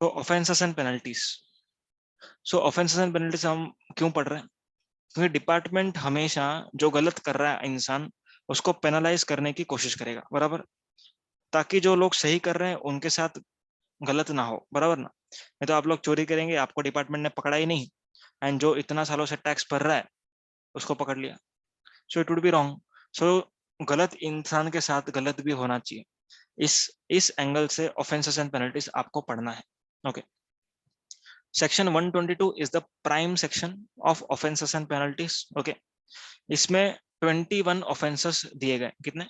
तो offences and penalties. So offences and penalties हम क्यों पढ़ रहे हैं? क्योंकि डिपार्टमेंट हमेशा जो गलत कर रहा है इंसान उसको पेनलाइज करने की कोशिश करेगा, बराबर, ताकि जो लोग सही कर रहे हैं उनके साथ गलत ना हो, बराबर ना। नहीं तो आप लोग चोरी करेंगे, आपको डिपार्टमेंट ने पकड़ा ही नहीं, एंड जो इतना सालों से टैक्स भर रहा है उसको पकड़ लिया, so it would be wrong. So गलत इंसान के साथ गलत भी होना चाहिए। इस एंगल से ऑफेंसेस एंड पेनल्टीज आपको पढ़ना है। Okay, section 122 is the prime section of offences and penalties. Okay, इसमें 21 ऑफेंसेस दिए गए। कितने?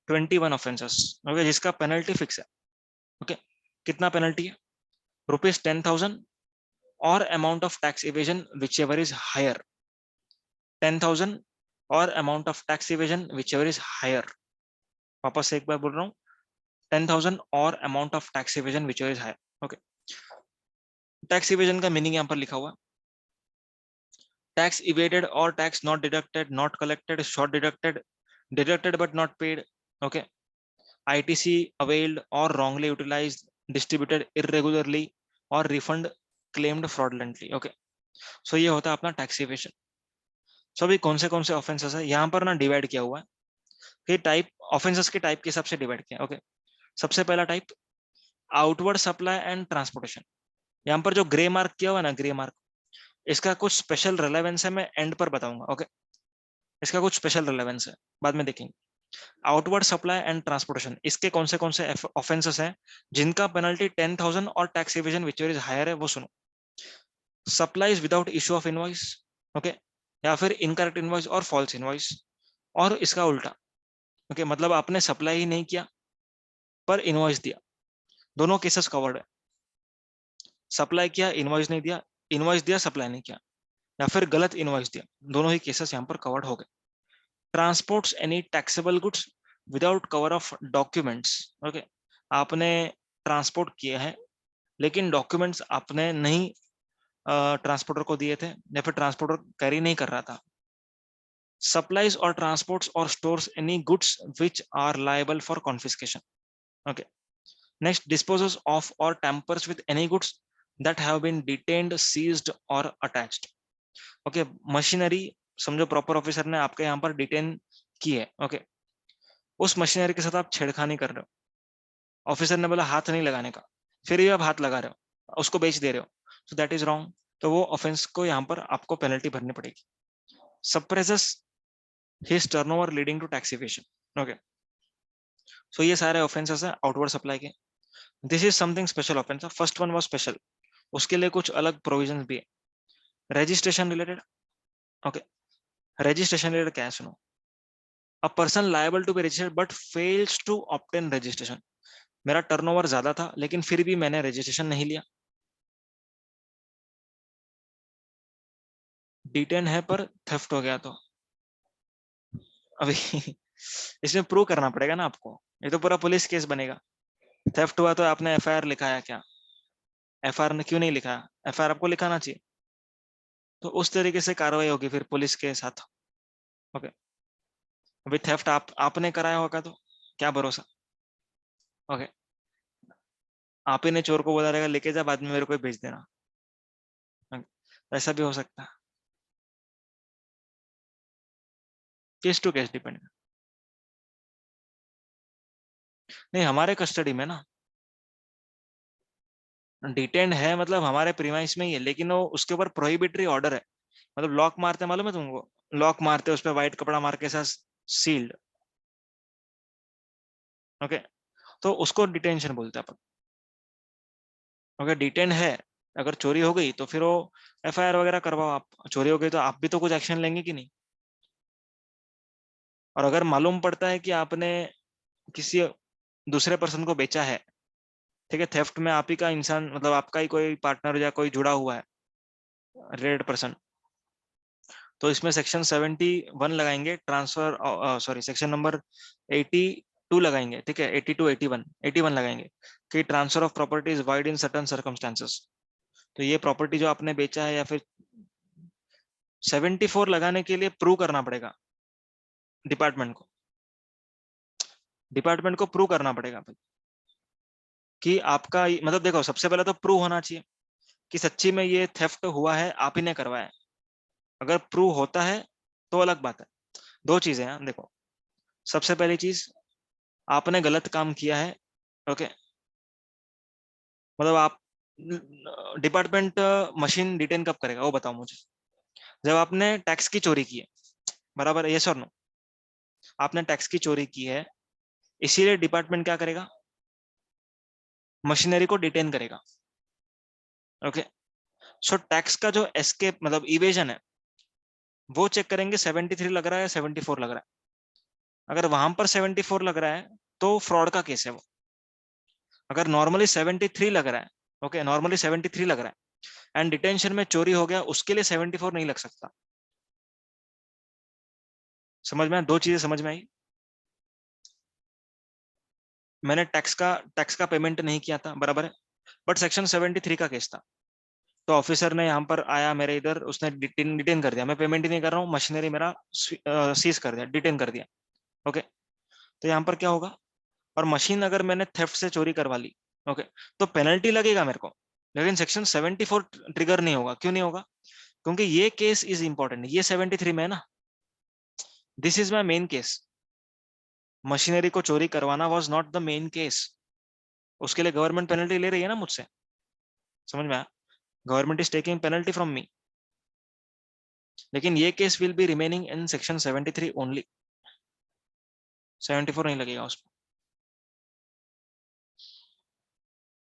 21 ऑफेंसेस। ओके, जिसका पेनल्टी फिक्स है। ओके, कितना पेनल्टी है? ₹10,000 और amount of tax evasion whichever is higher. 10,000 और amount of tax evasion whichever is higher. वापस से एक बार बोल रहा हूँ, 10,000 और amount of tax evasion whichever is higher. Okay, tax evasion का मीनिंग यहाँ पर लिखा हुआ, टैक्स इवेडेड और tax not deducted, not collected, short deducted, deducted but not paid. Okay, ITC availed or wrongly utilized, distributed irregularly और refund claimed fraudulently। Okay, so ये होता है अपना टैक्स इवेशन। सो अभी कौन से ऑफेंसेस है यहाँ पर ना डिवाइड किया हुआ है कि टाइप, ऑफेंसेस के टाइप के हिसाब से डिवाइड किया। ओके, सबसे पहला type outward supply and transportation. यहाँ पर जो ग्रे मार्क किया हुआ है ना, ग्रे मार्क, इसका कुछ स्पेशल रिलेवेंस है, मैं एंड पर बताऊंगा। ओके, इसका कुछ स्पेशल रिलेवेंस है, बाद में देखेंगे। आउटवर्ड सप्लाई एंड ट्रांसपोर्टेशन, इसके कौन से ऑफेंसेस हैं जिनका पेनल्टी 10,000 और tax evasion which is higher है, वो सुनो। Supplies without issue of invoice, okay, या फिर इनकरेक्ट इनवॉइस और फॉल्स इनवॉइस, और इसका उल्टा। ओके, मतलब आपने सप्लाई ही नहीं किया पर इनवॉइस दिया, दोनों केसेस कवर्ड है। सप्लाई किया, इनवॉइस नहीं दिया, इनवॉइस दिया, सप्लाई नहीं किया, या फिर गलत इनवॉइस दिया, दोनों ही केसेस यहाँ पर कवर्ड हो गए। Transports any taxable goods without cover of documents. Okay, आपने ट्रांसपोर्ट किया है लेकिन डॉक्यूमेंट्स आपने नहीं ट्रांसपोर्टर को दिए थे, या फिर ट्रांसपोर्टर कैरी नहीं कर रहा था। सप्लाईज और ट्रांसपोर्ट्स और stores any goods which are liable for confiscation. Okay, next, disposes of और tampers with any goods that have been detained, seized और अटैच्ड। ओके, मशीनरी समझो प्रॉपर ऑफिसर ने आपके यहाँ पर डिटेन की है। ओके, उस मशीनरी के साथ आप छेड़खानी कर रहे हो, ऑफिसर ने बोला हाथ नहीं लगाने का, फिर भी आप हाथ लगा रहे हो, उसको बेच दे रहे हो, सो दैट इज रॉन्ग। तो वो ऑफेंस को यहाँ पर आपको पेनल्टी भरनी पड़ेगी। Suppresses his turnover leading to tax evasion. Okay, so ये सारे ऑफेंसेस है आउटवर्ड सप्लाई के। This is something special offence, first one was special, उसके लिए कुछ अलग प्रोविजंस भी है। Registration related. Okay, registration related क्या है सुनो। A person liable to be registered but fails to obtain registration. मेरा टर्नओवर ज्यादा था लेकिन फिर भी मैंने रजिस्ट्रेशन नहीं लिया, डिटेन है पर थेफ्ट हो गया, तो अभी इसमें प्रूव करना पड़ेगा ना आपको, ये तो पूरा पुलिस केस बनेगा। थेफ्ट हुआ तो आपने FIR लिखाया क्या? FIR ने क्यों नहीं लिखा? FIR आपको लिखाना चाहिए, तो उस तरीके से कार्रवाई होगी फिर पुलिस के साथ। ओके, अभी थेफ्ट आपने कराया होगा तो क्या भरोसा। ओके, आप ही ने चोर को बोला रहेगा लेके जा, बाद में मेरे को भेज देना। Okay, ऐसा भी हो सकता है, केस टू केस डिपेंड। नहीं, हमारे कस्टडी में ना, डिटेन्ड है मतलब हमारे प्रीमाइस में ही है, लेकिन वो उसके ऊपर प्रोहिबिटरी ऑर्डर है। मतलब लॉक मारते, मालूम है तुमको, लॉक मारते उस पर व्हाइट कपड़ा मार के साथ, सील्ड। ओके, तो उसको डिटेंशन बोलते हैं अपन। अगर डिटेन है, अगर चोरी हो गई तो फिर वो FIR वगैरह करवाओ। आप चोरी हो गई तो आप भी तो कुछ एक्शन लेंगे कि नहीं। और अगर मालूम पड़ता है कि आपने किसी दूसरे पर्सन को बेचा है, ठीक है, थेफ्ट में आप ही का इंसान, मतलब आपका ही कोई पार्टनर या कोई जुड़ा हुआ है, रिलेटेड पर्सन, तो इसमें सेक्शन 71 लगाएंगे, ट्रांसफर, सॉरी, सेक्शन नंबर 82 लगाएंगे, ठीक है, 82, 81 लगाएंगे कि transfer of property is wide in certain circumstances. तो ये प्रॉपर्टी जो आपने बेचा है, या फिर 74 लगाने के लिए प्रूव करना पड़ेगा डिपार्टमेंट को, डिपार्टमेंट को प्रूव करना पड़ेगा भाई। कि आपका मतलब देखो, सबसे पहले तो प्रूव होना चाहिए कि सच्ची में ये थेफ्ट हुआ है, आप ही ने करवाया है। अगर प्रूव होता है तो अलग बात है। दो चीजें हैं देखो। सबसे पहली चीज, आपने गलत काम किया है, ओके, मतलब आप डिपार्टमेंट मशीन डिटेन कब करेगा वो बताओ मुझे। जब आपने टैक्स की चोरी की है, बराबर, यस और नो? आपने टैक्स की चोरी की है, इसीलिए डिपार्टमेंट क्या करेगा? मशीनरी को डिटेन करेगा, ओके। सो टैक्स का जो एस्केप मतलब इवेजन है, वो चेक करेंगे 73 लग रहा है या 74 लग रहा है। अगर वहां पर 74 लग रहा है तो फ्रॉड का केस है वो। अगर नॉर्मली 73 लग रहा है, ओके, नॉर्मली 73 लग रहा है एंड डिटेंशन में चोरी हो गया, उसके लिए 74 नहीं लग सकता। समझ में? दो चीजें समझ में आई। मैंने टैक्स का पेमेंट नहीं किया था, बराबर है, बट सेक्शन 73 का केस था। तो ऑफिसर ने यहाँ पर आया मेरे इधर, उसने डिटेन डिटेन कर दिया, मैं पेमेंट ही नहीं कर रहा हूँ, मशीनरी मेरा सीज कर दिया, डिटेन कर दिया, ओके। तो यहाँ पर क्या होगा? और मशीन अगर मैंने थेफ्ट से चोरी करवा ली, ओके, तो पेनल्टी लगेगा मेरे को, लेकिन सेक्शन 74 ट्रिगर नहीं होगा। क्यों नहीं होगा? क्योंकि ये केस इज इंपॉर्टेंट, ये 73 में है ना। This is my main case. Machinery को चोरी करवाना was not the main case. उसके लिए गवर्नमेंट पेनल्टी ले रही है ना मुझसे। समझ में आया? Government is taking penalty from me, लेकिन ये case will be remaining in section 73 only. 74 नहीं लगेगा उसमें,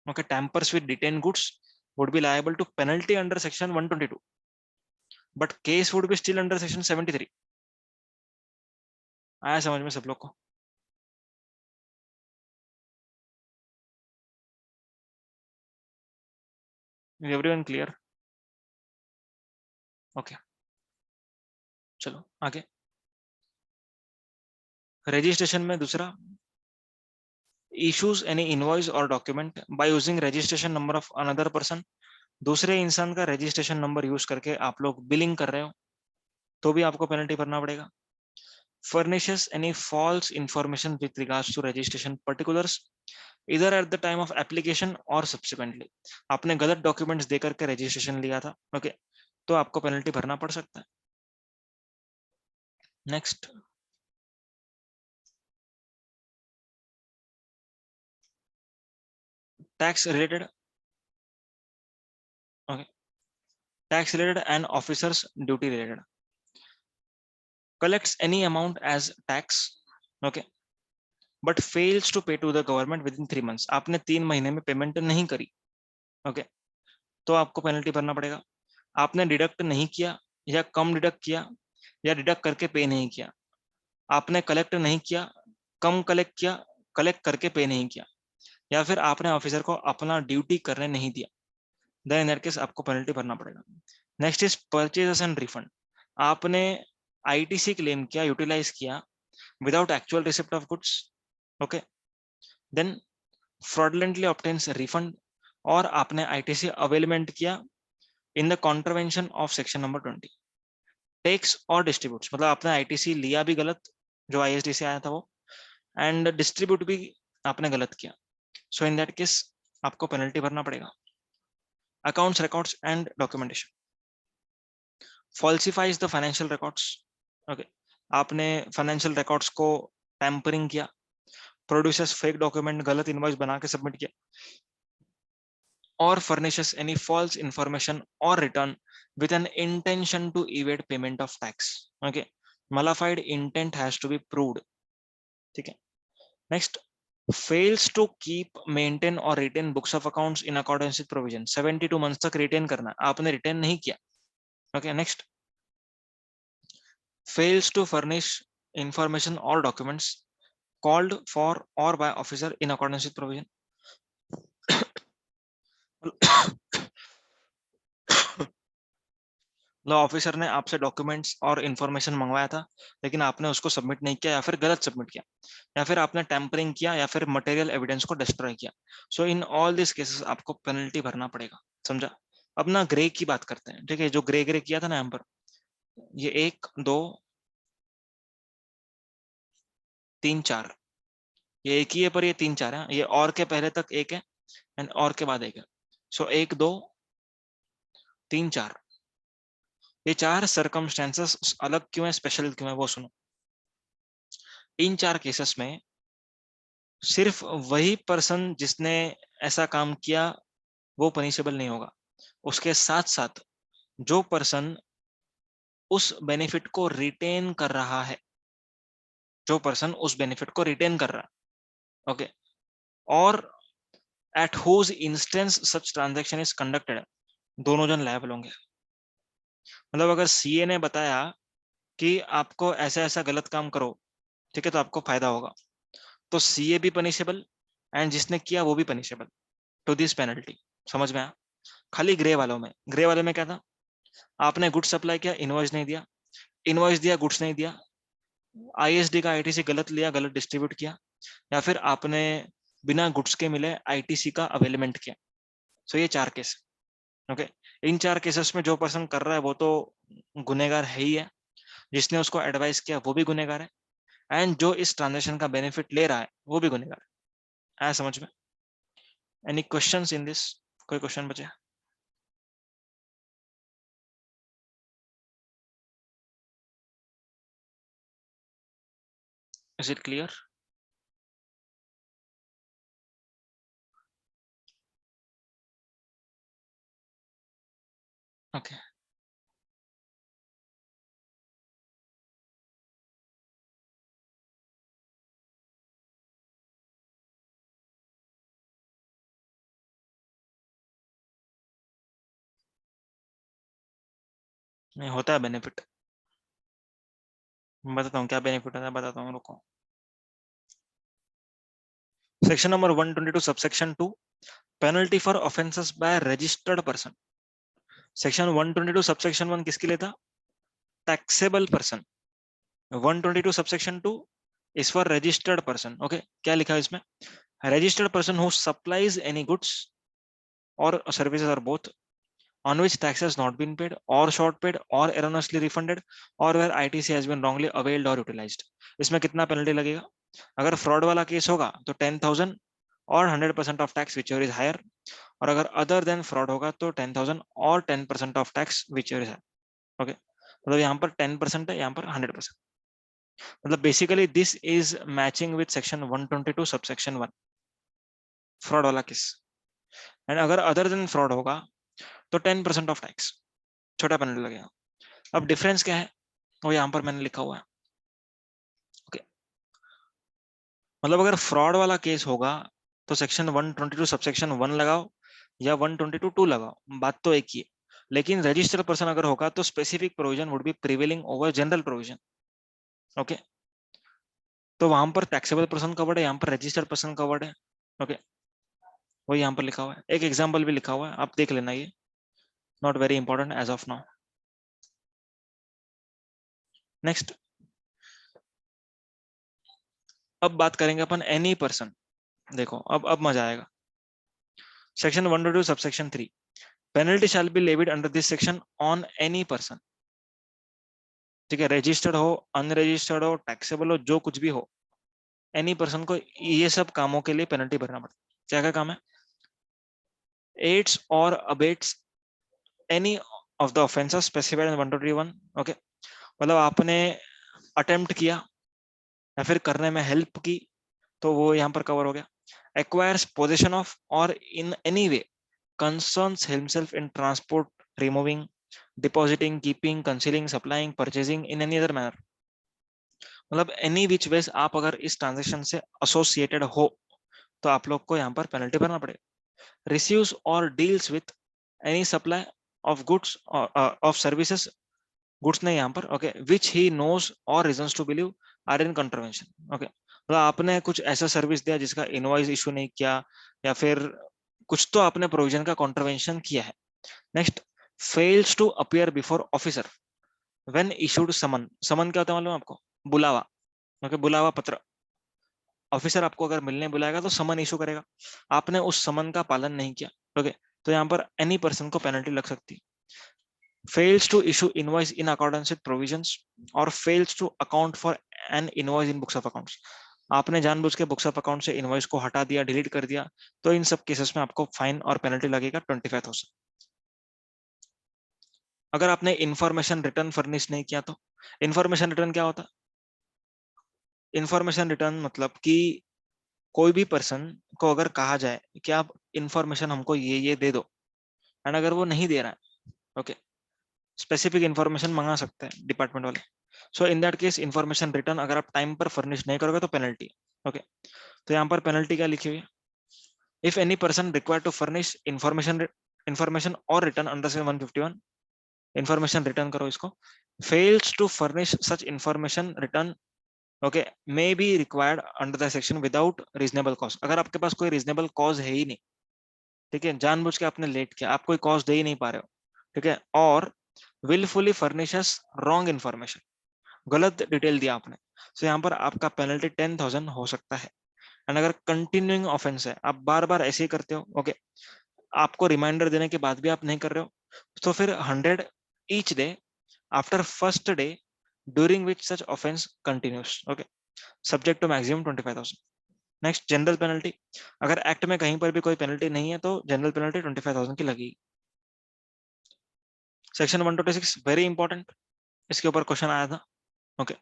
okay. tampers with detained goods would be liable to penalty under section 122, but case would be still under section 73। आया समझ में सब लोग को? Everyone clear? ओके, चलो आगे। रजिस्ट्रेशन में दूसरा, इश्यूज एनी इनवॉइस और document by using registration number of another person. दूसरे इंसान का रजिस्ट्रेशन नंबर यूज करके आप लोग बिलिंग कर रहे हो तो भी आपको पेनल्टी भरना पड़ेगा। furnishes any false information with regards to registration particulars either at the time of application or subsequently। आपने गलत डॉक्यूमेंट्स देकर के रजिस्ट्रेशन लिया था, ओके, तो आपको पेनल्टी भरना पड़ सकता है। Next, tax related, okay, tax related and officers duty related. collects any amount as tax, okay, but fails to pay to the government within 3 months। आपने 3 महीने में पेमेंट नहीं करी, ओके, तो आपको पेनल्टी भरना पड़ेगा। आपने डिडक्ट नहीं किया या कम डिडक्ट किया या डिडक्ट करके पे नहीं किया, आपने कलेक्ट नहीं किया, कम कलेक्ट किया, कलेक्ट करके पे नहीं किया, या फिर आपने ऑफिसर को अपना ड्यूटी करने नहीं दिया, देन इन दैट केस आपको पेनल्टी भरना पड़ेगा। Next is purchases and refund. आपने आईटीसी क्लेम किया, यूटिलाइज किया without actual receipt of goods, okay, then fraudulently obtains refund, और आपने आईटीसी अवेलमेंट किया in the contravention of section number 20। Takes और डिस्ट्रीब्यूट्स, मतलब आपने आईटीसी लिया भी गलत, जो आईएसडी से आया था वो, एंड डिस्ट्रीब्यूट भी आपने गलत किया, सो इन दैट केस आपको पेनल्टी भरना पड़ेगा। Accounts records and documentation, falsifies the financial records, okay, आपने फाइनेंशियल रिकॉर्ड्स को टैम्परिंग किया, प्रोड्यूसर्स फेक डॉक्यूमेंट, गलत इनवॉइस बना के सबमिट किया, or furnishes any false information or return with an intention to evade payment of tax, okay, malified intent has to be proved, ठीक है। Next, fails to keep, maintain or retain books of accounts in accordance with provision। 72 months तक retain करना, आपने retain नहीं किया, okay। Next, fails to furnish information or documents called for or by officer in accordance with provision। Law officer ने आपसे documents और information मंगवाया था, लेकिन आपने उसको सबमिट नहीं किया या फिर गलत सबमिट किया, या फिर आपने टैंपरिंग किया या फिर मटेरियल एविडेंस को डिस्ट्रॉय किया। So in all this cases आपको पेनल्टी भरना पड़ेगा, समझा? अब ना ग्रे की बात करते हैं, ठीक है, जो ग्रे ग्रे किया था ना यहाँ पर, ये 1 2 3 4, ये एक ही है पर ये 3 4 है, ये और के पहले तक एक है, एंड और के बाद एक है। सो 1 2 3 4, ये 4 सर्कमस्टेंसेस अलग क्यों है, स्पेशल क्यों है, वो सुनो। इन 4 केसेस में सिर्फ वही पर्सन जिसने ऐसा काम किया वो पनिशेबल नहीं होगा, उसके साथ साथ जो पर्सन उस बेनिफिट को रिटेन कर रहा है, जो पर्सन उस बेनिफिट को रिटेन कर रहा है, ओके, और at whose instance such transaction is conducted, दोनों जन लायबल होंगे। मतलब अगर सीए ने बताया कि आपको ऐसा ऐसा गलत काम करो, ठीक है, तो आपको फायदा होगा, तो सीए भी पनिशेबल एंड जिसने किया वो भी पनिशेबल टू दिस पेनल्टी। समझ में आया? खाली ग्रे वालों में, ग्रे वाले में क्या था, आपने गुड्स सप्लाई किया, इनवॉइस नहीं दिया, इनवॉइस दिया, गुड्स नहीं दिया, आईएसडी का आईटीसी गलत लिया, गलत डिस्ट्रीब्यूट किया, या फिर आपने बिना गुड्स के मिले आईटीसी का अवेलमेंट किया। सो ये 4 केस, ओके। इन 4 केसेस में जो पर्सन कर रहा है वो तो गुनेगार है ही है, जिसने उसको एडवाइस किया वो भी गुनेगार है, एंड जो इस ट्रांजेक्शन का बेनिफिट ले रहा है वो भी गुनेगार है। आया समझ में? Any questions in this? कोई क्वेश्चन बचे? Is it clear? ओके, नहीं होता है बेनिफिट, बताता हूँ क्या बेनिफिट होता है, बताता हूँ, रुको। Section number 122 subsection 2, penalty for offences by registered person. Section 122 subsection 1 किसके लिए था? Taxable person. 122 subsection 2 is for registered person, okay. क्या लिखा है इसमें? Registered person who supplies any goods और सर्विसेज और both on which tax has not been paid or short paid or erroneously refunded or where ITC has been wrongly availed or utilized। इसमें कितना penalty लगेगा? अगर fraud वाला case होगा तो 10,000 और 100% of tax which is higher, और अगर अदर देन फ्रॉड होगा तो 10,000 और 10% of tax which is higher, okay. मतलब यहाँ पर 10% है, यहाँ पर 100%। मतलब basically this is matching with section 122 subsection 1, fraud वाला केस। एंड अगर अदर देन फ्रॉड होगा तो 10% ऑफ टैक्स, छोटा पेनल्टी लगेगा। अब डिफरेंस क्या है वो यहाँ पर मैंने लिखा हुआ है, ओके। मतलब अगर फ्रॉड वाला केस होगा तो सेक्शन 122 सबसेक्शन 1 लगाओ या 122 2 लगाओ, बात तो एक ही है। लेकिन रजिस्टर्ड पर्सन अगर होगा तो specific provision would be prevailing over general provision, okay. तो वहां पर टैक्सेबल पर्सन कवर्ड है, यहाँ पर रजिस्टर्ड पर्सन कवर्ड है, ओके। वही यहाँ पर लिखा हुआ है, एक एग्जाम्पल भी लिखा हुआ है, आप देख लेना, ये not very important as of now. Next, अब बात करेंगे अपन एनी पर्सन। देखो अब मजा आएगा। Section 122 subsection 3, penalty shall be levied under this section on any person. ठीक है, रजिस्टर्ड हो, अनरजिस्टर्ड हो, टैक्सेबल हो, जो कुछ भी हो, एनी पर्सन को ये सब कामों के लिए पेनल्टी भरना पड़ता है। क्या क्या काम है? एड्स और abets any of the offences specified in 121, okay. मतलब आपने अटेम्प्ट किया या फिर करने में हेल्प की तो वो यहाँ पर कवर हो गया। एक्वायर्स पोजेशन ऑफ और in any way concerns himself in transport, removing, depositing, keeping, concealing, supplying, purchasing in any other manner। मतलब एनी विच वेज आप अगर इस ट्रांजेक्शन से एसोसिएटेड हो तो आप लोग को यहाँ पर पेनल्टी भरना पड़ेगा। रिसीव्स और deals with any supply of goods of services, goods नहीं यहाँ पर, ओके, विच ही नोज और reasons to believe are in contravention, okay. मतलब आपने कुछ ऐसा सर्विस दिया जिसका इनवॉइस इशू नहीं किया, या फिर कुछ तो आपने प्रोविजन का कॉन्ट्रवेंशन किया है। Next, fails to appear before officer when issued summon. Summon क्या होता है मालूम है आपको? बुलावा, ओके, बुलावा पत्र। ऑफिसर आपको अगर मिलने बुलाएगा तो समन इशू करेगा, आपने उस समन का पालन नहीं किया, ओके, तो यहाँ पर एनी पर्सन को पेनल्टी लग सकती है। fails to issue invoice in accordance with provisions or fails to account for an invoice in books of accounts। आपने जानबूझ के बुक्स ऑफ अकाउंट से इनवॉइस को हटा दिया, डिलीट कर दिया, तो इन सब केसेस में आपको फाइन और पेनल्टी लगेगा 25,000। अगर आपने इंफॉर्मेशन रिटर्न फर्निश नहीं किया तो इंफॉर्मेशन रिटर्न क्या होता है? इंफॉर्मेशन रिटर्न मतलब कि कोई भी पर्सन को अगर कहा जाए कि आप इंफॉर्मेशन हमको ये दे दो, एंड अगर वो नहीं दे रहा है, ओके, स्पेसिफिक इंफॉर्मेशन मंगा सकते हैं डिपार्टमेंट वाले। So in that case information return अगर आप टाइम पर फर्निश नहीं करोगे तो पेनल्टी है। ओके, तो यहाँ पर पेनल्टी क्या लिखी हुई है? If any person require to furnish information और return under section 151, information return करो इसको, fails to furnish such information return, okay, may be required under the section without reasonable cause. अगर आपके पास कोई रीजनेबल कॉज है ही नहीं, ठीक है, जानबूझ के आपने लेट किया, आप कोई कॉज दे ही नहीं पा रहे हो, ठीक है, और विलफुली फर्निशेस रॉन्ग इन्फॉर्मेशन, गलत डिटेल दिया आपने, तो यहाँ पर आपका पेनल्टी 10,000 हो सकता है। एंड अगर कंटिन्यूइंग ऑफेंस है, आप बार बार ऐसे ही करते हो, ओके, आपको रिमाइंडर देने के बाद भी आप नहीं कर रहे हो, तो फिर 100 each day after first day during which such offence continues, okay, subject to maximum 25,000। Next, general penalty. अगर एक्ट में कहीं पर भी कोई पेनल्टी नहीं है तो जनरल पेनल्टी 25,000 की लगेगी। सेक्शन 126 वेरी इंपॉर्टेंट, इसके ऊपर क्वेश्चन आया था, okay,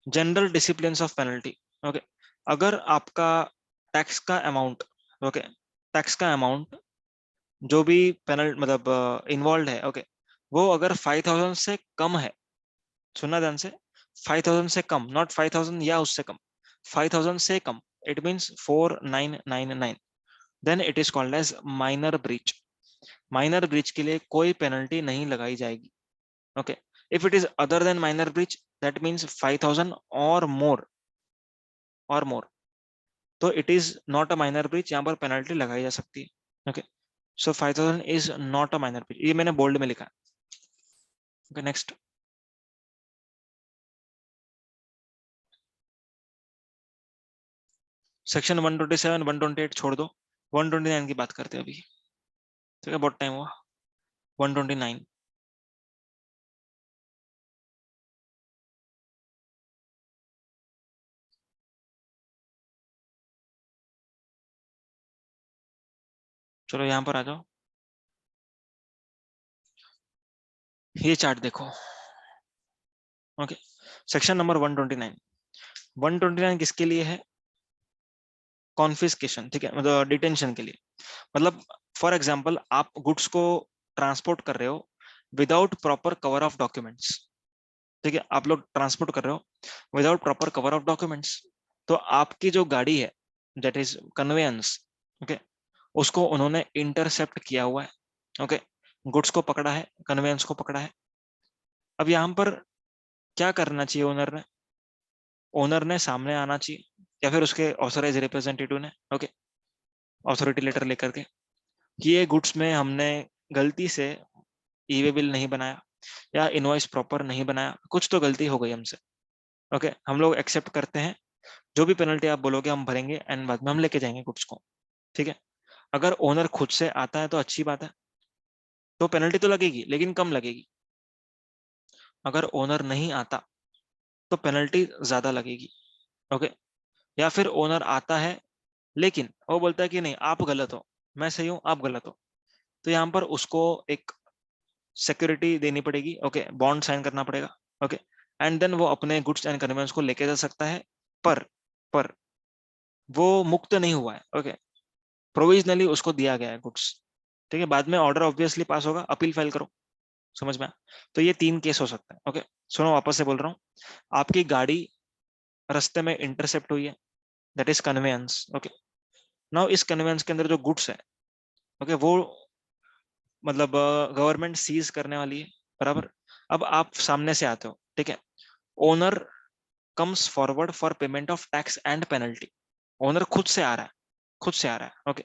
general discipline of penalty. Okay, अगर आपका टैक्स का अमाउंट, ओके, टैक्स का अमाउंट जो भी पेनल मतलब इन्वॉल्व है, ओके, वो अगर 5,000 से कम है, सुनना ध्यान से, 5,000 से कम, नॉट 5,000 या उससे कम, 5,000 से कम, it means 4,999, then it is called as minor breach. Minor breach के लिए कोई पेनल्टी नहीं लगाई जाएगी, okay. If it is other than minor breach, that means 5,000 और मोर, तो it is not a minor breach, यहाँ पर पेनल्टी लगाई जा सकती है, okay. So 5,000 is not a minor breach, ये मैंने बोल्ड में लिखा है, ओके। नेक्स्ट, सेक्शन 127 128 छोड़ दो, 129 की बात करते हैं अभी, ठीक है, बहुत टाइम हुआ। 129, चलो यहाँ पर आ जाओ, ये चार्ट देखो, ओके। सेक्शन नंबर 129, 129 किसके लिए है? कॉन्फिस्केशन, ठीक है, मतलब डिटेंशन के लिए। मतलब फॉर एग्जाम्पल आप गुड्स को ट्रांसपोर्ट कर रहे हो without proper cover of documents, ठीक है, आप लोग ट्रांसपोर्ट कर रहे हो without proper cover of documents, तो आपकी जो गाड़ी है, दैट इज कन्वेयंस, ओके, उसको उन्होंने इंटरसेप्ट किया हुआ है, ओके, गुड्स को पकड़ा है, कन्वेयंस को पकड़ा है। अब यहाँ पर क्या करना चाहिए ओनर ने? ओनर ने सामने आना चाहिए, या फिर उसके ऑथराइज रिप्रेजेंटेटिव ने, ओके, अथॉरिटी लेटर लेकर के, कि ये गुड्स में हमने गलती से ई वे बिल नहीं बनाया या इनवॉइस प्रॉपर नहीं बनाया, कुछ तो गलती हो गई हमसे, ओके, हम लोग एक्सेप्ट करते हैं, जो भी पेनल्टी आप बोलोगे हम भरेंगे, एंड बाद में हम लेके जाएंगे गुड्स को, ठीक है। अगर ओनर खुद से आता है तो अच्छी बात है, तो पेनल्टी तो लगेगी लेकिन कम लगेगी। अगर ओनर नहीं आता तो पेनल्टी ज्यादा लगेगी, ओके। या फिर ओनर आता है लेकिन वो बोलता है कि नहीं आप गलत हो, मैं सही हूं आप गलत हो, तो यहाँ पर उसको एक सिक्योरिटी देनी पड़ेगी, ओके, बॉन्ड साइन करना पड़ेगा, ओके, एंड देन वो अपने गुड्स एंड कन्वेंस को लेके जा सकता है, पर पर वो मुक्त नहीं हुआ है, ओके, प्रोविजनली उसको दिया गया है गुड्स, ठीक है, बाद में ऑर्डर ऑब्वियसली पास होगा, अपील फाइल करो, समझ में आया? तो ये 3 केस हो सकता है, ओके। सुनो वापस से बोल रहा हूँ, आपकी गाड़ी रास्ते में इंटरसेप्ट हुई है, that is conveyance, okay. Now इस कन्वेंस के अंदर जो गुड्स है, ओके, वो मतलब गवर्नमेंट सीज करने वाली है, बराबर। अब आप सामने से आते हो, ठीक है, owner comes forward for payment of tax and penalty, owner खुद से आ रहा है, खुद से आ रहा है, ओके,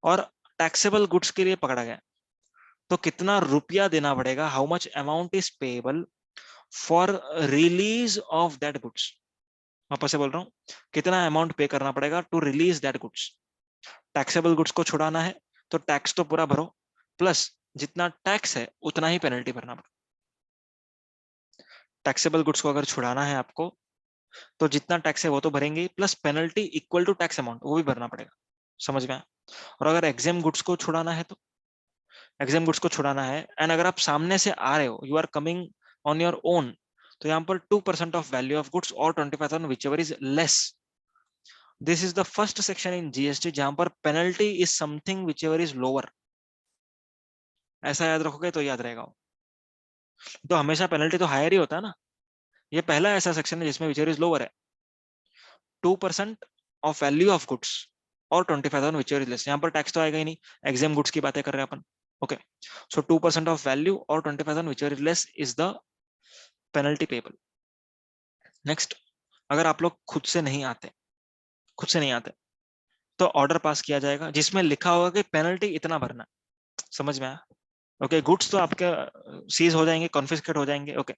और टैक्सेबल गुड्स के लिए पकड़ा गया, तो कितना रुपया देना पड़ेगा, how much amount is payable for release of that goods. वापस से बोल रहा हूँ, कितना अमाउंट पे करना पड़ेगा to release that goods. Taxable goods को छुड़ाना है तो टैक्स तो पूरा भरो, प्लस जितना टैक्स है उतना ही पेनल्टी भरना पड़ेगा। टैक्सेबल गुड्स को अगर छुड़ाना है आपको तो जितना टैक्स है वो तो भरेंगे, plus penalty equal to tax amount वो भी भरना पड़ेगा। समझ में आया? और अगर एग्जाम गुड्स को छुड़ाना है तो एग्जाम गुड्स को छुड़ाना है, एंड अगर आप सामने से आ रहे हो, you are coming on your own, तो यहाँ पर 2% ऑफ वैल्यू ऑफ गुड्स और 25,000 which ever is less. This is the first section in GST जहां पर penalty is something which ever is lower. ऐसा याद रखोगे तो याद रहेगा। तो हमेशा पेनल्टी तो हायर ही होता है ना। ये पहला ऐसा सेक्शन है जिसमें विच एवर इज लोअर है। 2% ऑफ वैल्यू ऑफ गुड्स और 25,000 विच एवर इज लेस। यहाँ पर टैक्स तो आएगा ही नहीं, एग्जाम गुड्स की बातें कर रहे हैं अपन। ओके, सो 2% ऑफ वैल्यू और 25,000 which ever is less is the penalty payable. Next, अगर आप लोग खुद से नहीं आते तो ऑर्डर पास किया जाएगा जिसमें लिखा होगा कि पेनल्टी इतना भरना। समझ में आया? ओके, गुड्स तो आपके सीज हो जाएंगे, कॉन्फिस्केट हो जाएंगे। ओके,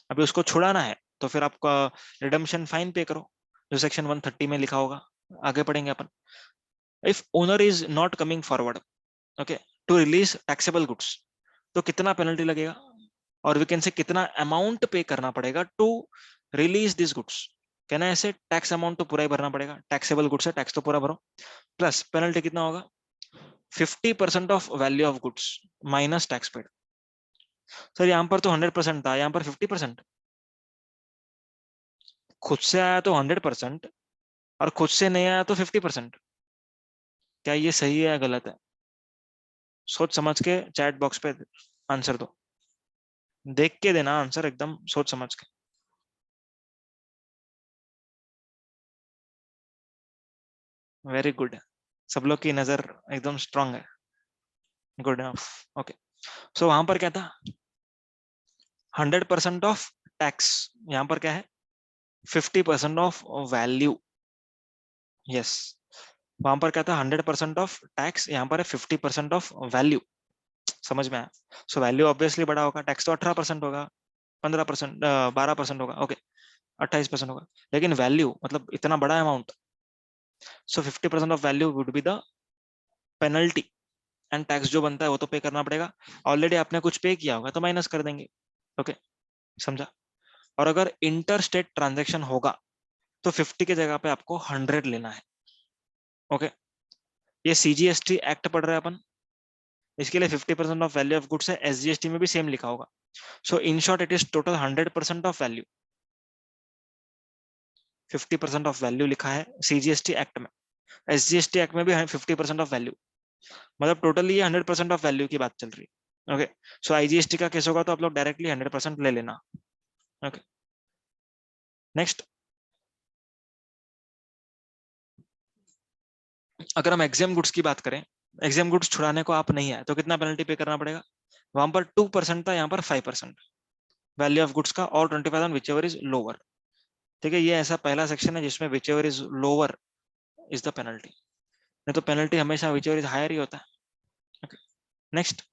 अभी उसको छुड़ाना है तो फिर आपका रिडम्पशन फाइन पे करो, जो सेक्शन 130 में लिखा होगा। आगे पढ़ेंगे अपन। If owner is not coming forward, okay, to release taxable goods, तो कितना पेनल्टी लगेगा, और वी कैन से कितना अमाउंट पे करना पड़ेगा टू रिलीज दिस गुड्स। कहना है ऐसे, टैक्स अमाउंट तो पूरा ही भरना पड़ेगा, टैक्सेबल गुड्स है, टैक्स तो पूरा भरो, प्लस पेनल्टी कितना होगा, 50% of value of goods minus tax paid. Sir यहाँ पर तो 100% था, यहाँ पर 50%। खुद से आया तो 100% और खुद से नहीं आया तो 50%। क्या ये सही है या गलत है? सोच समझ के चैट बॉक्स पे आंसर दो, देख के देना आंसर, एकदम सोच समझ के। वेरी गुड, सब लोग की नजर एकदम स्ट्रांग है। Good enough. ओके, सो वहां पर क्या था, 100% ऑफ टैक्स, यहाँ पर क्या है, 50% ऑफ वैल्यू। यस, वहां पर क्या था, 100% ऑफ टैक्स, यहाँ पर है 50% ऑफ वैल्यू। समझ में आया? सो वैल्यू ऑब्वियसली बड़ा होगा, टैक्स तो 18% होगा, 15%, 12% होगा। ओके, 28% होगा, लेकिन वैल्यू मतलब इतना बड़ा amount, so 50% of value would be the penalty, and tax जो बनता है वो तो पे करना पड़ेगा। ऑलरेडी आपने कुछ पे किया होगा तो माइनस कर देंगे। ओके, समझा? और अगर इंटर स्टेट ट्रांजेक्शन होगा तो 50 की जगह पे आपको 100 लेना है। ओके, ये सीजीएसटी एक्ट पढ़ रहे हैं अपन, इसके लिए 50% ऑफ वैल्यू ऑफ गुड्स है, एसजीएसटी में भी सेम लिखा होगा। So in short it is total 100% of value, 50% of value लिखा है सीजीएसटी एक्ट में, एसजीएसटी एक्ट में भी 50% ऑफ वैल्यू, मतलब टोटली ये 100% ऑफ वैल्यू की बात चल रही है। ओके, सो आईजीएसटी का केस होगा तो आप लोग डायरेक्टली 100% ले लेना। ओके, नेक्स्ट, अगर हम एग्जाम गुड्स की बात करें, एग्जाम गुड्स छुड़ाने को आप नहीं आए तो कितना पेनल्टी पे करना पड़ेगा। वहां पर 2% था, यहाँ पर 5% वैल्यू ऑफ गुड्स का, और 25,000 विच एवर इज लोअर। ठीक है, ये ऐसा पहला सेक्शन है जिसमें whichever is lower is the penalty, नहीं तो पेनल्टी हमेशा विच एवर इज हायर ही होता है। Next,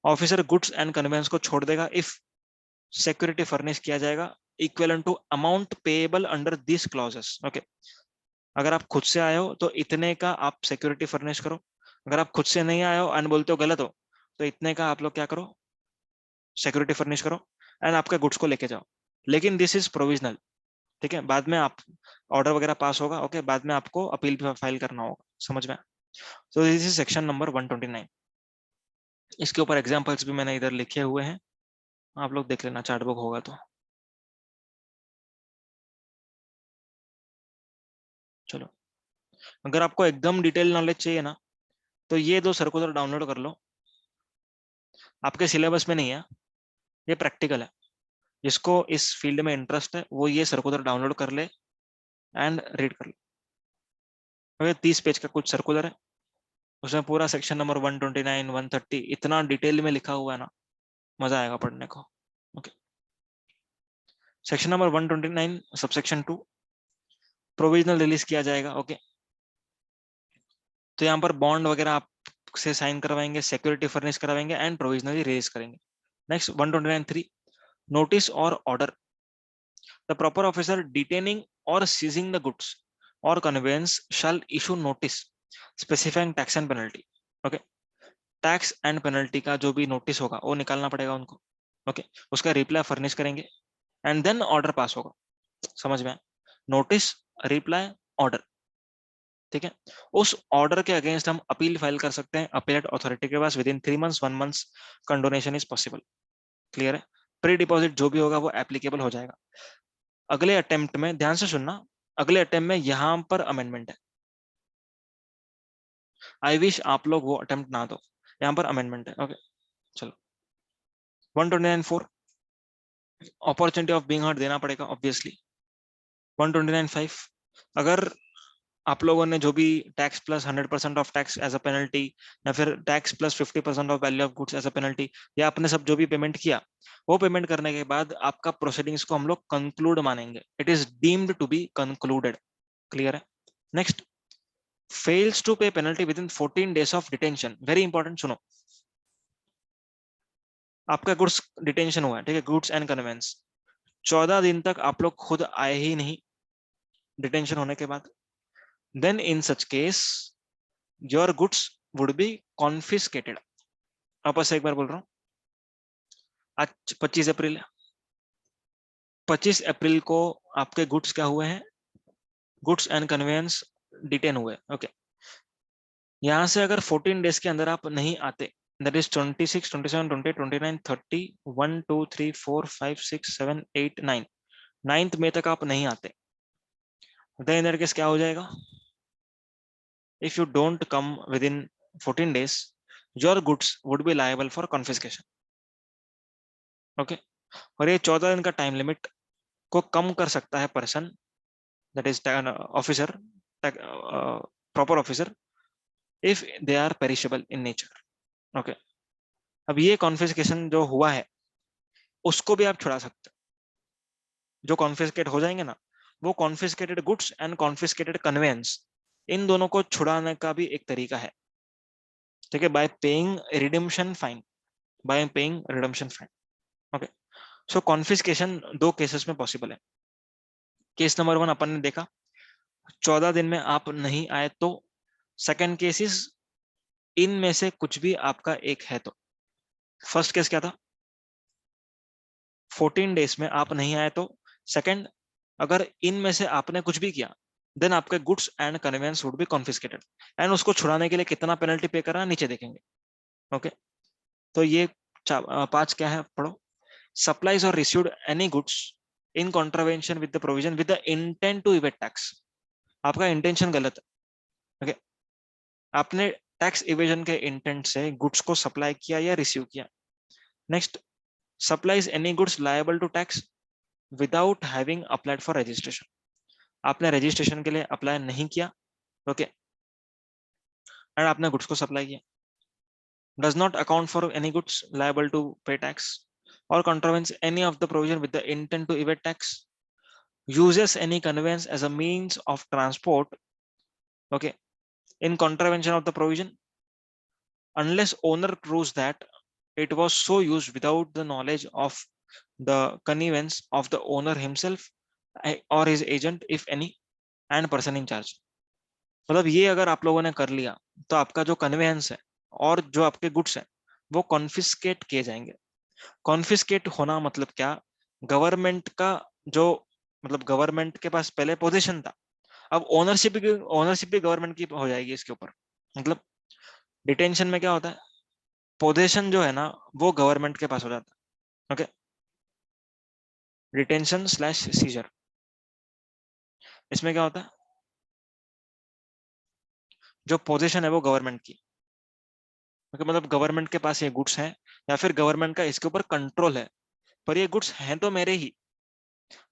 officer goods and conveyance को छोड़ देगा इफ सिक्योरिटी फर्निश किया जाएगा equivalent to amount payable under this clauses. Okay, अगर आप खुद से आए हो तो इतने का आप सिक्योरिटी फर्निश करो, अगर आप खुद से नहीं आए हो एंड बोलते हो गलत हो, तो इतने का आप लोग क्या करो, सिक्योरिटी फर्निश करो एंड आपके गुड्स को लेके जाओ। लेकिन दिस इज प्रोविजनल, ठीक है, बाद में आप ऑर्डर वगैरह पास होगा। ओके, बाद में आपको अपील फाइल करना होगा। समझ में? तो दिस इज सेक्शन नंबर 129। इसके ऊपर एग्जांपल्स भी मैंने इधर लिखे हुए हैं, आप लोग देख लेना, चार्ट बुक होगा तो। चलो, अगर आपको एकदम डिटेल नॉलेज चाहिए ना, तो ये दो सर्कुलर डाउनलोड कर लो, आपके सिलेबस में नहीं है, ये प्रैक्टिकल है। जिसको इस फील्ड में इंटरेस्ट है वो ये सर्कुलर डाउनलोड कर ले एंड रीड कर ले। 30 पेज का कुछ सर्कुलर है, उसमें पूरा सेक्शन नंबर 129, 130 इतना डिटेल में लिखा हुआ है ना, मजा आएगा पढ़ने को। Okay, section number 129 subsection 2, provisional release किया जाएगा। ओके, तो यहाँ पर बॉन्ड वगैरह आप से साइन करवाएंगे, सिक्योरिटी फर्निश करवाएंगे एंड प्रोविजनली रिलीज करेंगे। नेक्स्ट 129(3), नोटिस और order, the proper officer detaining और सीजिंग द गुड्स और conveyance shall issue notice specifying tax and penalty. Okay, tax and penalty का जो भी नोटिस होगा वो निकालना पड़ेगा उनको। ओके, उसका रिप्लाई फर्निश करेंगे एंड देन ऑर्डर पास होगा। समझ में? नोटिस, रिप्लाई, ऑर्डर, ठीक है। उस ऑर्डर के अगेंस्ट हम अपील फाइल कर सकते हैं अपीलेट अथॉरिटी के पास within 3 months, 1 month condonation is possible. Clear है? प्री डिपॉजिट जो भी होगा वो एप्लीकेबल हो जाएगा। अगले अटेम्प्ट में ध्यान से सुनना, अगले अटेम्प्ट में यहां पर अमेंडमेंट है। आई विश आप लोग वो अटेम्प्ट ना दो, यहां पर अमेंडमेंट है। ओके चलो 129.4 अपॉर्चुनिटी ऑफ बीइंग हर्ड देना पड़ेगा ऑब्वियसली। 129.5 अगर आप लोगों ने जो भी tax plus 100% of tax as a penalty या फिर tax plus 50% of value of goods as a penalty, या आपने सब जो भी पेमेंट किया वो पेमेंट करने के बाद आपका प्रोसीडिंग्स को हम लोग कंक्लूड मानेंगे। It is deemed to be concluded. Clear है? Next, fails to pay penalty within 14 days of detention. Very important, सुनो। आपका गुड्स डिटेंशन हुआ है, ठीक है, गुड्स एंड कन्वेंस, 14 दिन तक आप लोग खुद आए ही नहीं डिटेंशन होने के बाद, then in such case your goods would be confiscated. वापस से एक बार बोल रहा हूँ, आज 25 अप्रैल है, 25 अप्रैल को आपके गुड्स क्या हुए हैं? गुड्स एंड कन्वेंस डिटेन हुए। ओके, यहां से अगर 14 डेज के अंदर आप नहीं आते, दैट इज 26, 27, 28, 29, 30, 1 2 3 4 5 6 7 8 9, 9th मई तक आप नहीं आते, देन इन दैट केस क्या हो जाएगा? If you don't come with in 14 days, your goods would B liable for confiscation. Okay, और ये 14 दिन का टाइम लिमिट को कम कर सकता है person, that is officer, proper officer, if they are perishable in nature. Okay, अब ये कॉन्फिस्केशन जो हुआ है उसको भी आप छुड़ा सकते हैं। जो कॉन्फिस्केट हो जाएंगे ना, वो confiscated goods and confiscated conveyance, इन दोनों को छुड़ाने का भी एक तरीका है, ठीक है, bye paying redemption fine, bye paying redemption fine. Okay, सो कॉन्फिस्केशन दो केसेस में पॉसिबल है। केस नंबर 1 अपन ने देखा, 14 दिन में आप नहीं आए तो। सेकंड केस इज इनमें से कुछ भी आपका एक है तो। फर्स्ट केस क्या था? 14 डेज में आप नहीं आए तो। सेकंड, अगर इनमें से आपने कुछ भी किया, देन आपके goods and conveyance would be confiscated, and उसको छुड़ाने के लिए कितना पेनल्टी पे करना नीचे देखेंगे। ओके, तो ये 5 क्या है, पढ़ो। सप्लाइज और received any goods in contravention with the provision with the intent to evade tax. आपका इंटेंशन गलत है। ओके, आपने टैक्स इवेजन के इंटेंट से गुड्स को सप्लाई किया या रिसीव किया। Next, supplies any goods liable to tax without having applied for registration. आपने रजिस्ट्रेशन के लिए अप्लाई नहीं किया, ओके, एंड आपने गुड्स को सप्लाई किया। Does not account for any goods liable to पे टैक्स और contravenes any of the provision with the intent to evade tax, uses any conveyance as a means of transport, okay, in contravention of the provision, unless owner proves that it was so used without the knowledge of the connivance of the owner himself or his agent if any and person in charge। मतलब ये अगर आप लोगों ने कर लिया तो आपका जो कन्वेंस है और जो आपके गुड्स है वो कॉन्फिस्केट किए जाएंगे। कॉन्फिस्केट होना मतलब क्या? गवर्नमेंट का जो, मतलब गवर्नमेंट के पास पहले पोजीशन था, अब ओनरशिप भी गवर्नमेंट की हो जाएगी इसके ऊपर। मतलब डिटेंशन में क्या होता है, पोजीशन जो है ना वो गवर्नमेंट के पास हो जाता है। ओके, डिटेंशन स्लैश सीजर, इसमें क्या होता है, जो पोजीशन है वो गवर्नमेंट की, मतलब गवर्नमेंट के पास ये गुड्स हैं या फिर गवर्नमेंट का इसके ऊपर कंट्रोल है, पर ये गुड्स हैं तो मेरे ही,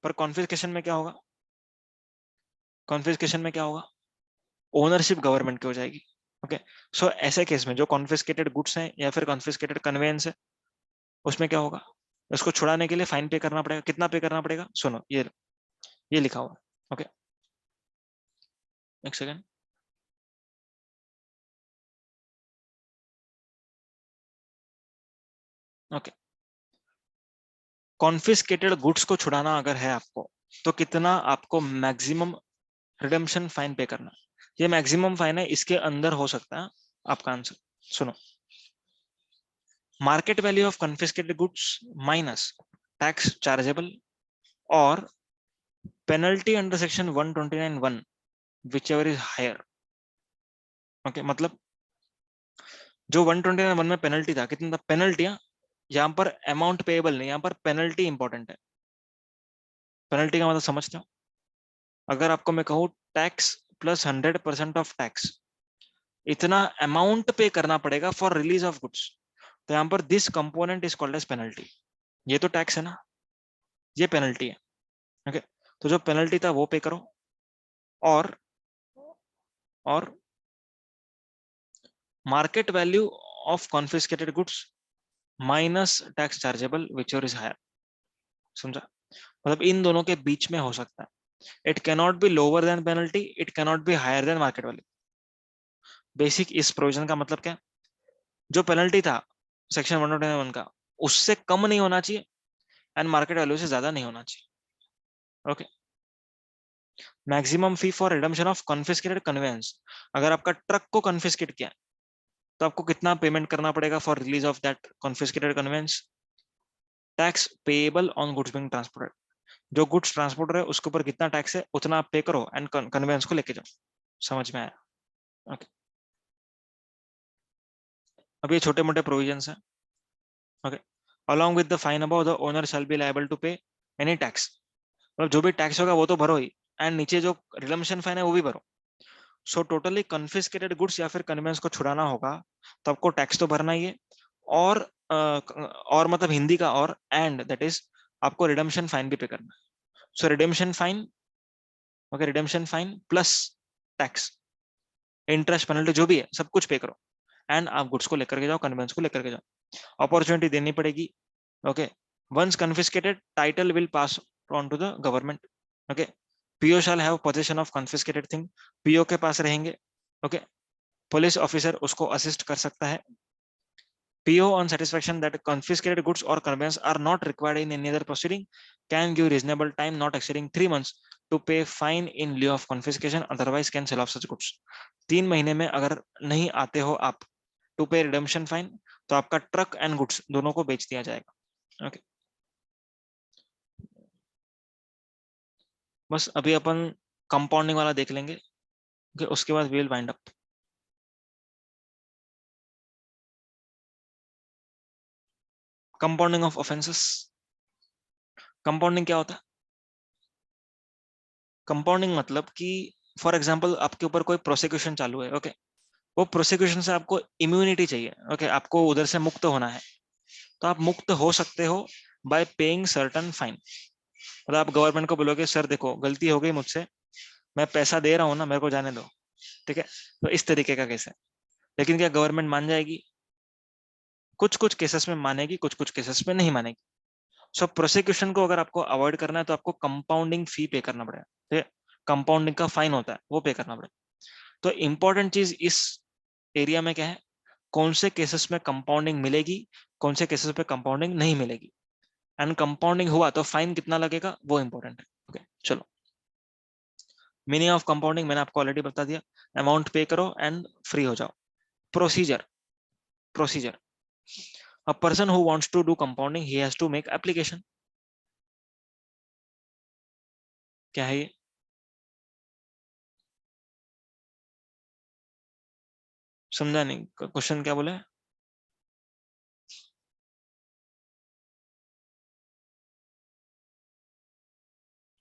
पर कॉन्फिस्केशन में क्या होगा, कॉन्फिस्केशन में क्या होगा, ओनरशिप गवर्नमेंट की हो जाएगी। ओके, सो ऐसे केस में जो कॉन्फिस्केटेड गुड्स हैं या फिर कॉन्फिस्केटेड कन्वेंस है, उसमें क्या होगा, उसको छुड़ाने के लिए फाइन पे करना पड़ेगा। कितना पे करना पड़ेगा? सुनो, ये लिखा हुआ। ओके, एक सेकेंड। ओके, कॉन्फिस्केटेड गुड्स को छुड़ाना अगर है आपको, तो कितना आपको मैक्सिमम रिडेम्पशन फाइन पे करना, ये मैक्सिमम फाइन है, इसके अंदर हो सकता है आपका आंसर। सुनो, market value of confiscated goods minus tax chargeable और penalty under section 129(1) whichever is higher. Okay, मतलब जो 129(1) में पेनल्टी था, कितना था पेनल्टी, यहाँ पर अमाउंट पेएबल नहीं, यहाँ पर पेनल्टी इंपॉर्टेंट है। पेनल्टी का मतलब समझते हो? अगर आपको मैं कहूँ टैक्स प्लस 100% ऑफ टैक्स, इतना अमाउंट पे करना पड़ेगा फॉर रिलीज ऑफ गुड्स, तो यहाँ पर this component is called as penalty. ये तो टैक्स है ना, ये पेनल्टी है। ओके, तो जो पेनल्टी था वो पे करो, और market value of confiscated goods minus tax chargeable which is higher. समझा? मतलब इन दोनों के बीच में हो सकता है। It cannot be lower than penalty, it cannot be higher than market value. Basic इस प्रोविजन का मतलब क्या? जो पेनल्टी था सेक्शन 121 का, उससे कम नहीं होना चाहिए एंड मार्केट वैल्यू से ज्यादा नहीं होना चाहिए। Okay, maximum fee for redemption of confiscated conveyance, अगर आपका ट्रक को कॉन्फिस्केट किया तो आपको कितना पेमेंट करना पड़ेगा for release of that confiscated conveyance? Tax payable on goods being transported, जो गुड्स ट्रांसपोर्टर है उसके ऊपर कितना टैक्स है उतना आप पे करो एंड कन्वेंस को लेके जाओ। समझ में आया? ओके, अब ये छोटे मोटे प्रोविजंस हैं। Okay, along with the fine above the owner shall be liable to pay any tax, मतलब जो भी टैक्स होगा वो तो भरो ही, एंड नीचे जो रिडम्पशन फाइन है वो भी भरो। सो टोटली कन्फिस्केटेड गुड्स या फिर कन्वेंस को छुड़ाना होगा तो आपको टैक्स तो भरना ही है, और और मतलब हिंदी का और एंड दैट इज आपको रिडम्पशन फाइन भी पे करना है। So redemption fine, okay, redemption fine plus tax, interest, penalty जो भी है सब कुछ पे करो, एंड आप गुड्स को लेकर के जाओ, कन्वेंस को लेकर के जाओ। अपॉर्चुनिटी देनी पड़ेगी। Okay, once confiscated title will pass on to the government. Okay, PO shall have position of confiscated thing, PO के पास रहेंगे। ओके, पुलिस ऑफिसर उसको असिस्ट कर सकता है। PO on satisfaction that confiscated goods or conveyance are not required in any other proceeding can give reasonable time not exceeding 3 months to pay fine in lieu of confiscation, otherwise can sell off such goods। 3 महीने में अगर नहीं आते हो आप to पे redemption fine, तो आपका ट्रक एंड गुड्स दोनों को बेच दिया जाएगा। ओके, बस अभी अपन कंपाउंडिंग वाला देख लेंगे, उसके बाद will wind up. Compounding of offences. Compounding क्या होता है? कंपाउंडिंग मतलब कि फॉर एग्जांपल आपके ऊपर कोई प्रोसिक्यूशन चालू है। ओके, वो प्रोसिक्यूशन से आपको इम्यूनिटी चाहिए। ओके, आपको उधर से मुक्त होना है, तो आप मुक्त हो सकते हो बाय पेइंग सर्टन फाइन। मतलब आप गवर्नमेंट को बोलोगे सर देखो गलती हो गई मुझसे, मैं पैसा दे रहा हूँ ना, मेरे को जाने दो। ठीक है, तो इस तरीके का केस है। लेकिन क्या गवर्नमेंट मान जाएगी? कुछ कुछ केसेस में मानेगी, कुछ कुछ केसेस में नहीं मानेगी। सो प्रोसिक्यूशन को अगर आपको अवॉइड करना है तो आपको कंपाउंडिंग फी पे करना पड़ेगा। ठीक है, कंपाउंडिंग का फाइन होता है वो पे करना पड़ेगा। तो इंपॉर्टेंट चीज इस एरिया में क्या है? कौन से केसेस में कंपाउंडिंग मिलेगी, कौन से केसेस पे कंपाउंडिंग नहीं मिलेगी, एंड कंपाउंडिंग हुआ तो फाइन कितना लगेगा वो इंपॉर्टेंट है। ओके, चलो, मीनिंग ऑफ कंपाउंडिंग मैंने आपको ऑलरेडी बता दिया, अमाउंट पे करो एंड फ्री हो जाओ। Procedure, procedure, a person who wants to do compounding he has to make application. क्या है ये? समझा नहीं, क्वेश्चन क्या बोले?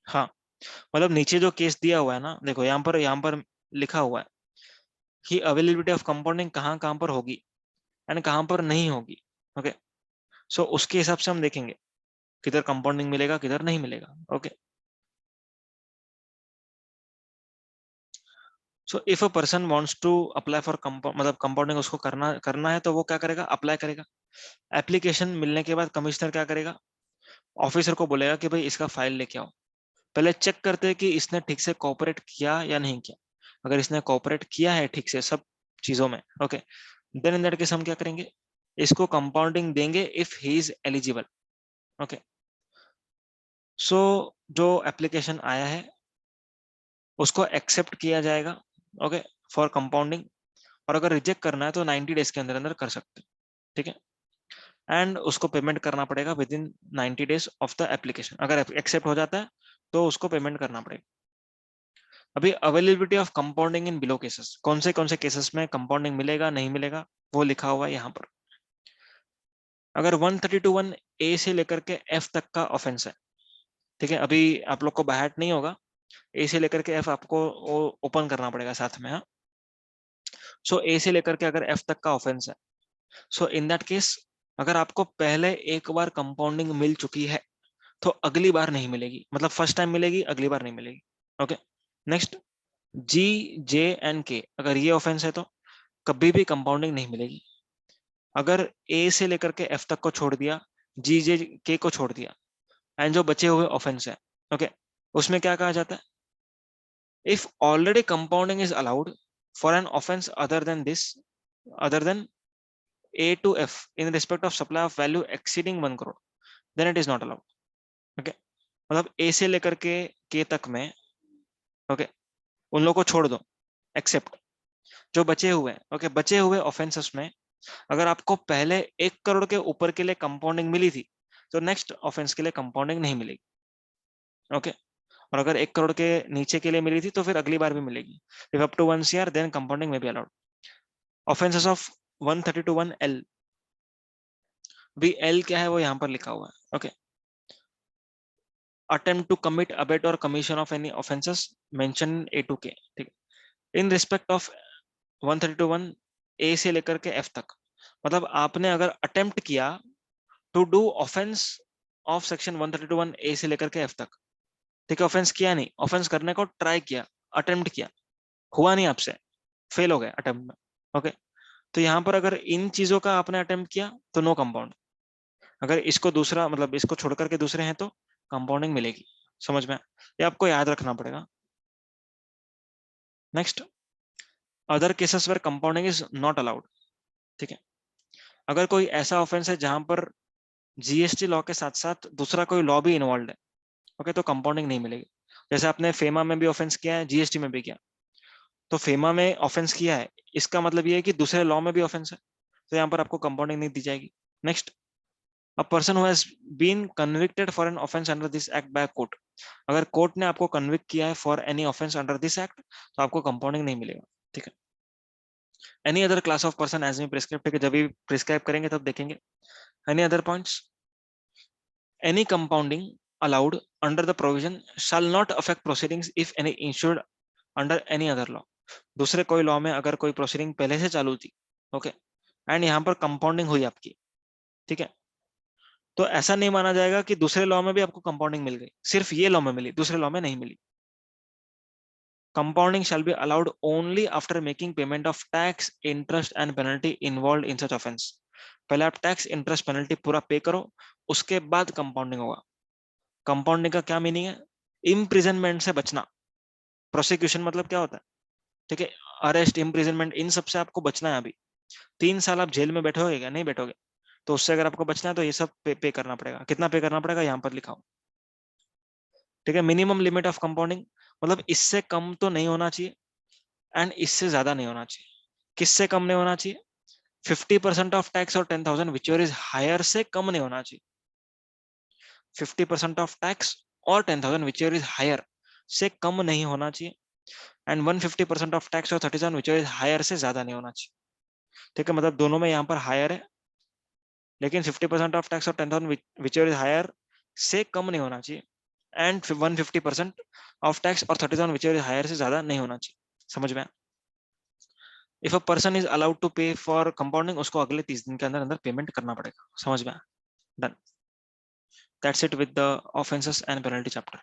हाँ, मतलब नीचे जो केस दिया हुआ है ना, देखो यहाँ पर लिखा हुआ है कि अवेलेबिलिटी ऑफ कंपाउंडिंग कहाँ कहाँ पर होगी एंड कहाँ पर नहीं होगी। ओके, सो उसके हिसाब से हम देखेंगे किधर कंपाउंडिंग मिलेगा किधर नहीं मिलेगा। Okay, so if a person wants to apply for मतलब कंपाउंडिंग उसको करना करना है तो वो क्या करेगा? अप्लाई करेगा। एप्लीकेशन मिलने के बाद कमिश्नर क्या करेगा? ऑफिसर को बोलेगा कि भाई इसका फाइल लेके आओ। पहले चेक करते हैं कि इसने ठीक से कोऑपरेट किया या नहीं किया। अगर इसने कोऑपरेट किया है ठीक से सब चीजों में, okay, then in that case हम क्या करेंगे? इसको कंपाउंडिंग देंगे if he is eligible. Okay, so जो एप्लीकेशन आया है उसको एक्सेप्ट किया जाएगा। ओके, फॉर कंपाउंडिंग, और अगर रिजेक्ट करना है तो 90 डेज के अंदर अंदर कर सकते हैं। ठीक है, एंड उसको पेमेंट करना पड़ेगा with in 90 days of the application. अगर एक्सेप्ट हो जाता है तो उसको पेमेंट करना पड़ेगा। अभी availability of compounding in below cases, कौन से केसेस में कंपाउंडिंग मिलेगा नहीं मिलेगा वो लिखा हुआ है यहाँ पर। अगर 132(1) ए से लेकर के एफ तक का ऑफेंस है, ठीक है, अभी आप लोग को बाहर नहीं होगा, ए से लेकर के एफ आपको ओपन करना पड़ेगा साथ में। हाँ, सो ए से लेकर के अगर एफ तक का ऑफेंस है, सो इन दैट केस अगर आपको पहले एक बार कंपाउंडिंग मिल चुकी है तो अगली बार नहीं मिलेगी, मतलब फर्स्ट टाइम मिलेगी, अगली बार नहीं मिलेगी। Okay, next, G, J and K, अगर ये ऑफेंस है तो कभी भी कंपाउंडिंग नहीं मिलेगी। अगर ए से लेकर के एफ तक को छोड़ दिया, जी, जे, के को छोड़ दिया, एंड जो बचे हुए ऑफेंस है, ओके, उसमें क्या कहा जाता है, if already compounding is allowed for an offence other than this, other than A to F in respect of supply of value exceeding 1 crore, then it is not allowed. Okay, मतलब A से लेकर के K तक में, okay, उन लोगों को छोड़ दो, एक्सेप्ट जो बचे हुए, ओके, बचे हुए ऑफेंसेस में अगर आपको पहले 1 करोड़ के ऊपर के लिए कंपाउंडिंग मिली थी तो नेक्स्ट ऑफेंस के लिए कंपाउंडिंग नहीं मिलेगी। ओके, और अगर 1 करोड़ के नीचे के लिए मिली थी तो फिर अगली बार भी मिलेगी। If up to 1 CR then compounding में be allowed. Offences of 132(1)L, भी एल क्या है वो यहाँ पर लिखा हुआ है। Okay, attempt to commit, abet or commission of any offenses mentioned in A to K, ठीक है, in respect of 132(1) A से लेकर के F तक, मतलब आपने अगर attempt किया to do offense of section 132(1) A से लेकर के F तक, ठीक है, ऑफेंस किया नहीं, ऑफेंस करने को ट्राई किया, अटेम्प्ट किया, हुआ नहीं आपसे, फेल हो गए अटेम्प्ट में। ओके, तो यहाँ पर अगर इन चीजों का आपने अटेम्प्ट किया तो नो कंपाउंड, अगर इसको दूसरा मतलब इसको छोड़ करके दूसरे हैं तो कंपाउंडिंग मिलेगी। समझ में, ये आपको याद रखना पड़ेगा। Next, other cases where compounding is not allowed, ठीक है, अगर कोई ऐसा ऑफेंस है जहां पर जीएसटी लॉ के साथ साथ दूसरा कोई लॉ भी इन्वॉल्व है, ओके, तो कंपाउंडिंग नहीं मिलेगी। जैसे आपने फेमा में भी ऑफेंस किया है, जीएसटी में भी किया, तो फेमा में ऑफेंस किया है, इसका मतलब ये है कि दूसरे लॉ में भी ऑफेंस है, तो यहाँ पर आपको कंपाउंडिंग नहीं दी जाएगी। Next, a person who has been convicted for an offence under this act by court, अगर कोर्ट ने आपको कन्विक्ट किया है for any offence under this act तो आपको कंपाउंडिंग नहीं मिलेगा। ठीक है, any other class of person as may prescribe, ठीक है, जब भी प्रिस्क्राइब करेंगे तब देखेंगे। Any other points, any compounding allowed under the provision shall not affect proceedings if any insured under any other law, दूसरे कोई लॉ में अगर कोई प्रोसीडिंग पहले से चालू थी, ओके, एंड यहाँ पर कंपाउंडिंग हुई आपकी, ठीक है, तो ऐसा नहीं माना जाएगा कि दूसरे लॉ में भी आपको कंपाउंडिंग मिल गई, सिर्फ ये लॉ में मिली, दूसरे लॉ में नहीं मिली। Compounding shall be allowed only after making payment of tax, interest and penalty involved in such offense. पहले आप टैक्स, इंटरेस्ट, पेनल्टी पूरा पे करो, उसके बाद कंपाउंडिंग होगा। कंपाउंडिंग का क्या मीनिंग है, इम्प्रिजनमेंट से बचना। प्रोसिक्यूशन मतलब क्या होता है, ठीक है, अरेस्ट, इम्प्रिजनमेंट, इन सबसे आपको बचना है। अभी 3 साल आप जेल में बैठोगे क्या, नहीं बैठोगे, तो उससे अगर आपको बचना है तो ये सब पे करना पड़ेगा। कितना पे करना पड़ेगा यहाँ पर लिखा हो, ठीक है। मिनिमम लिमिट ऑफ कंपाउंडिंग मतलब इससे कम तो नहीं होना चाहिए एंड इससे ज्यादा नहीं होना चाहिए। किससे कम नहीं होना चाहिए, 50% ऑफ टैक्स और 10,000 विचेवर इज हायर से कम नहीं होना चाहिए। 50% ऑफ टैक्स और 10,000 विचेवर इज हायर से कम नहीं होना चाहिए, एंड 150% ऑफ टैक्स और 30,000 विचेवर इज हायर से ज्यादा नहीं होना चाहिए। ठीक है, मतलब दोनों में यहाँ पर हायर है, लेकिन 50% ऑफ टैक्स और 10,000 विचेवर इज हायर से कम नहीं होना चाहिए, एंड 150% ऑफ टैक्स और 30,000 विचेवर इज हायर से ज्यादा नहीं होना चाहिए। समझ में, if a person is allowed to pay for compounding, उसको अगले 30 दिन के अंदर अंदर पेमेंट करना पड़ेगा। समझ में, done, that's it with the offences and penalty chapter.